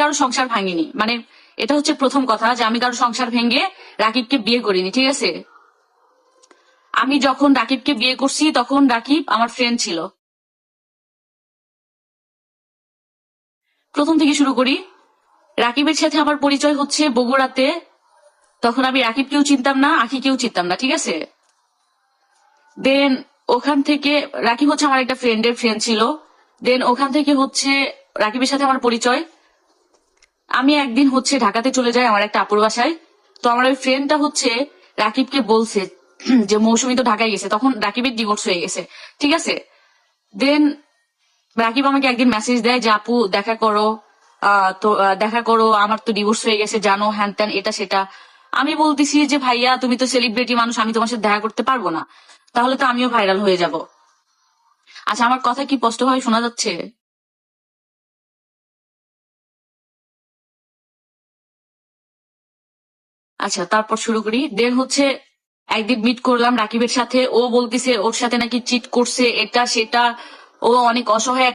কারো সংসার ভাঙিনি, মানে এটা হচ্ছে প্রথম কথা যে আমি কারো সংসার ভেঙে রাকিবকে বিয়ে করিনি, ঠিক আছে। আমি যখন রাকিবকে বিয়ে করছি তখন রাকিব আমার ফ্রেন্ড ছিল। প্রথম থেকে শুরু করি। রাকিবের সাথে আমার পরিচয় হচ্ছে বগুড়াতে। তখন আমি রাকিবকেও চিনতাম না, আখিকেও চিনতাম না, ঠিক আছে। দেন ওখান থেকে রাকিব হচ্ছে আমার একটা ফ্রেন্ডের ফ্রেন্ড ছিল। দেন ওখান থেকে হচ্ছে রাকিবের সাথে আমার পরিচয়। আমি একদিন হচ্ছে ঢাকাতে চলে যাই আমার একটা আপুর বাসায়। তো আমার ওই ফ্রেন্ডটা হচ্ছে রাকিবকে বলছে যে মৌসুমী তো ঢাকায় গেছে, তখন রাকিবের ডিভোর্স হয়ে গেছে, ঠিক আছে। দেন রাকিব আমাকে একদিন মেসেজ দেয় যে আপু দেখা করো, তো দেখা করো, আমার তো ডিভোর্স হয়ে গেছে জানো, হ্যান ত্যান এটা সেটা। আমি বলতেছি যে ভাইয়া তুমি তো সেলিব্রিটি মানুষ, আমি তোমার সাথে দেখা করতে পারবো না, তাহলে তো আমিও ভাইরাল হয়ে যাব। আচ্ছা, আমার কথা কি স্পষ্টভাবে শোনা যাচ্ছে? আচ্ছা, তারপর শুরু করি। দেন হচ্ছে একদিন মিট করলাম রাকিবের সাথে, ও বলতেছে ওর সাথে নাকি চিট করছে, এটা সেটা। ও অনেক অসহায়